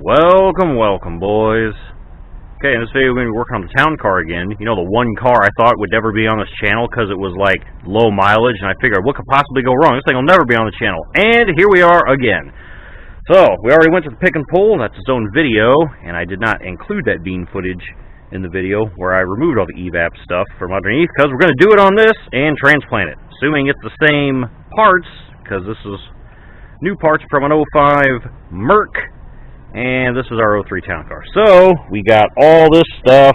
Welcome, boys. Okay, in this video we're going to be working on the town car again. You know, the one car I thought would never be on this channel because it was, like, low mileage, and I figured, what could possibly go wrong? This thing will never be on the channel. And here we are again. So, we already went to the pick and pull. That's its own video, and I did not include that bean footage in the video where I removed all the Evap stuff from underneath because we're going to do it on this and transplant it. Assuming it's the same parts, because this is new parts from an 05 Merc. And this is our 03 town car. So, we got all this stuff,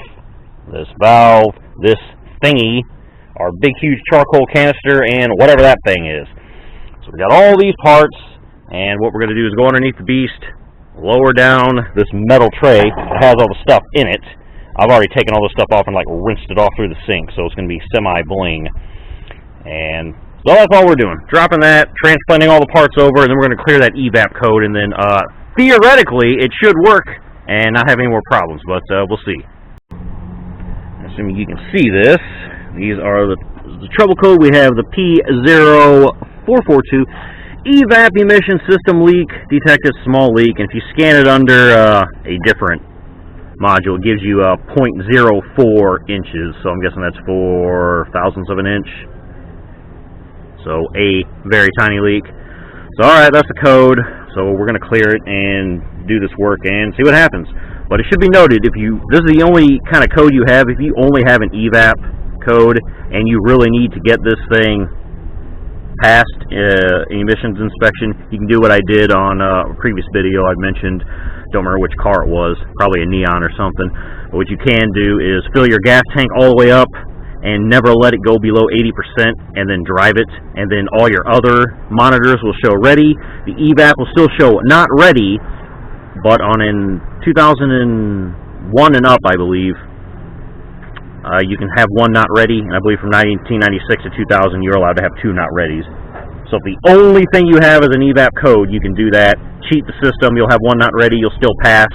this valve, this thingy, our big huge charcoal canister, and whatever that thing is. So we got all these parts, and what we're going to do is go underneath the beast, lower down this metal tray that has all the stuff in it. I've already taken all the stuff off and like rinsed it off through the sink, so it's going to be semi-bling. And so that's all we're doing. Dropping that, transplanting all the parts over, and then we're going to clear that Evap code, and then theoretically, it should work and not have any more problems, but we'll see. Assuming you can see this, these are the trouble code. We have the p0442 Evap emission system leak detected small leak, and if you scan it under a different module, it gives you 0.04 inches, so I'm guessing that's 4 thousandths of an inch. So a very tiny leak. So alright, that's the code. So we're going to clear it and do this work and see what happens. But it should be noted, this is the only kind of code you have. If you only have an Evap code and you really need to get this thing past emissions inspection, you can do what I did on a previous video I mentioned. Don't remember which car it was, probably a Neon or something. But what you can do is fill your gas tank all the way up and never let it go below 80%, and then drive it, and then all your other monitors will show ready. The Evap will still show not ready, but on in 2001 and up, I believe, you can have one not ready, and I believe from 1996 to 2000 you're allowed to have 2 not readies. So if the only thing you have is an Evap code, you can do that, cheat the system, you'll have one not ready, you'll still pass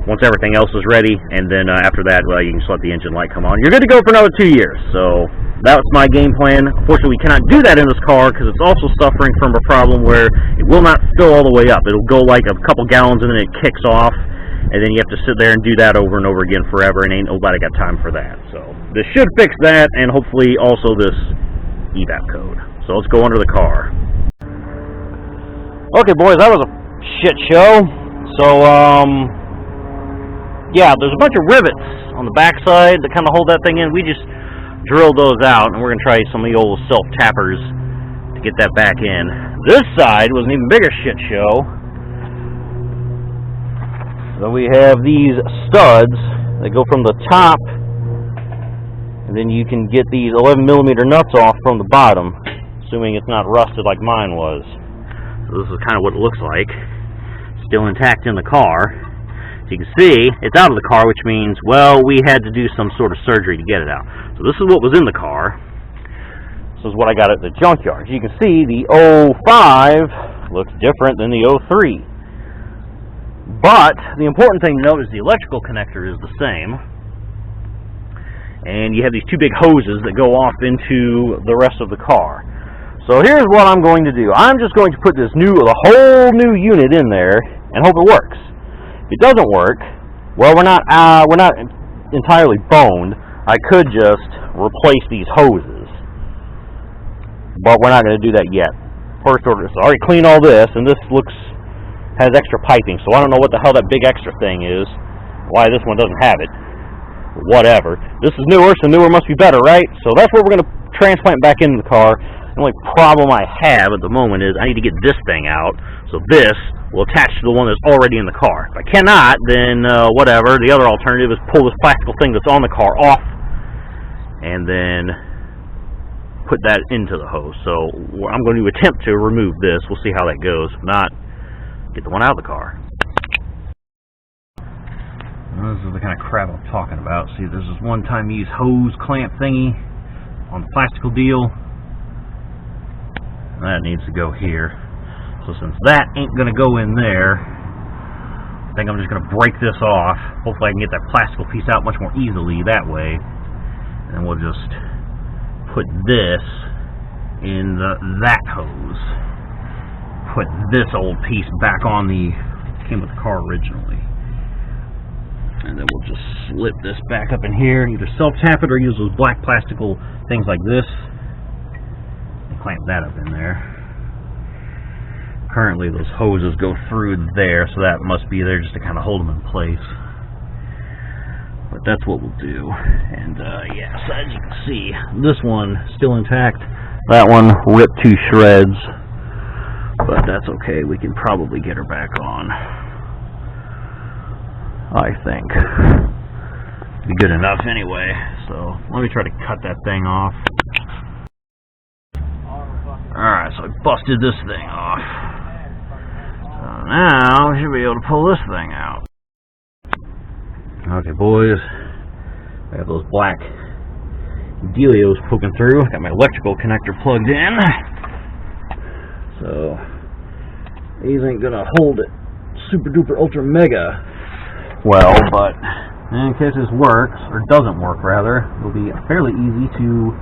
once everything else is ready, and then after that, well, you can just let the engine light come on. You're good to go for another 2 years. So that was my game plan. Unfortunately, we cannot do that in this car because it's also suffering from a problem where it will not fill all the way up. It'll go like a couple gallons and then it kicks off, and then you have to sit there and do that over and over again forever, and ain't nobody got time for that. So this should fix that, and hopefully also this Evap code. So let's go under the car. Okay, boys, that was a shit show. So, yeah, there's a bunch of rivets on the backside that kind of hold that thing in. We just drilled those out, and we're going to try some of the old self-tappers to get that back in. This side was an even bigger shit show. So we have these studs that go from the top, and then you can get these 11mm nuts off from the bottom, assuming it's not rusted like mine was. So this is kind of what it looks like. Still intact in the car. As you can see, it's out of the car, which means, well, we had to do some sort of surgery to get it out. So this is what was in the car. This is what I got at the junkyard. As you can see, the 05 looks different than the 03. But the important thing to note is the electrical connector is the same. And you have these 2 big hoses that go off into the rest of the car. So here's what I'm going to do. I'm just going to put the whole new unit in there and hope it works. If it doesn't work, well, we're not entirely boned. I could just replace these hoses, but we're not going to do that yet. First order, so I already cleaned all this, and this has extra piping, so I don't know what the hell that big extra thing is, why this one doesn't have it. Whatever. This is newer, so newer must be better, right? So that's what we're going to transplant back into the car. The only problem I have at the moment is I need to get this thing out, so this will attach to the one that's already in the car. If I cannot, then whatever. The other alternative is pull this plastic thing that's on the car off and then put that into the hose. So I'm going to attempt to remove this. We'll see how that goes. If not, get the one out of the car. This is the kind of crap I'm talking about. See, there's this one-time use hose clamp thingy on the plastical deal. That needs to go here. So since that ain't going to go in there, I think I'm just going to break this off. Hopefully I can get that plastical piece out much more easily that way. And we'll just put this in that hose. Put this old piece back on the came with the car originally. And then we'll just slip this back up in here, either self-tap it or use those black plastical things like this. And clamp that up in there. Currently those hoses go through there, so that must be there just to kind of hold them in place. But that's what we'll do. And yeah, so as you can see, this one still intact. That one ripped to shreds. But that's okay, we can probably get her back on, I think. Be good enough anyway. So let me try to cut that thing off. Alright, so I busted this thing off. So now we should be able to pull this thing out. Okay, boys. I have those black delios poking through. Got my electrical connector plugged in. So these ain't gonna hold it super duper ultra mega well, but in case this works, or doesn't work rather, it'll be fairly easy to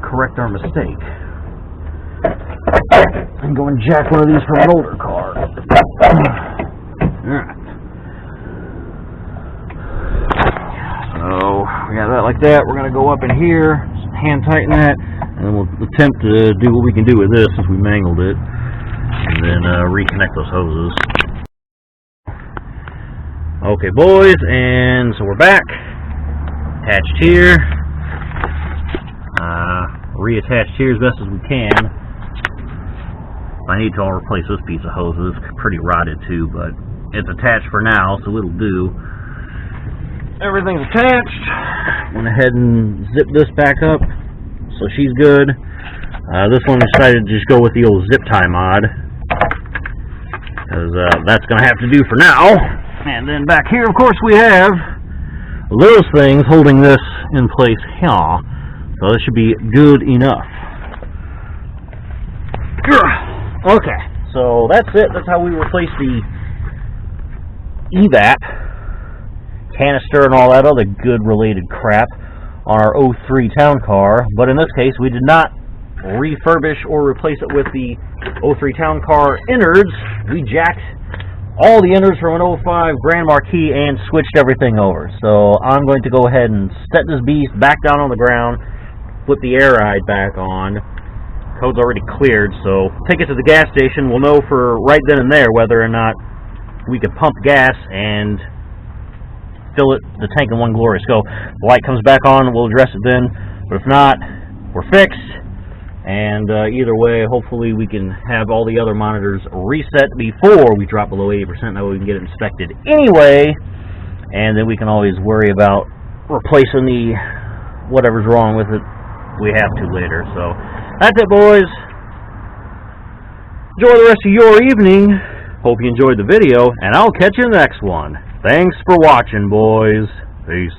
correct our mistake and go and jack one of these from an older car. Alright. So we got that like that. We're gonna go up in here, hand tighten that, and then we'll attempt to do what we can do with this since we mangled it, and then reconnect those hoses. Okay, boys, and so we're back. Attached here. Reattached here as best as we can. I need to replace this piece of hose. It's pretty rotted too, but it's attached for now, so it'll do. Everything's attached. Went ahead and zipped this back up, so she's good. This one decided to just go with the old zip tie mod, because that's going to have to do for now. And then back here, of course, we have those things holding this in place here. So this should be good enough. Okay, so that's it. That's how we replace the Evap canister and all that other good related crap on our 03 town car. But in this case, we did not refurbish or replace it with the 03 town car innards. We jacked all the innards from an 05 Grand Marquis and switched everything over. So I'm going to go ahead and set this beast back down on the ground, flip the air ride back on. Code's already cleared, so take it to the gas station. We'll know for right then and there whether or not we can pump gas and fill the tank in one glorious go. The light comes back on, we'll address it then. But if not, we're fixed. And either way, hopefully we can have all the other monitors reset before we drop below 80%. That way we can get it inspected anyway. And then we can always worry about replacing the whatever's wrong with it. We have to later. So that's it, boys. Enjoy the rest of your evening. Hope you enjoyed the video, and I'll catch you in the next one. Thanks for watching, boys. Peace.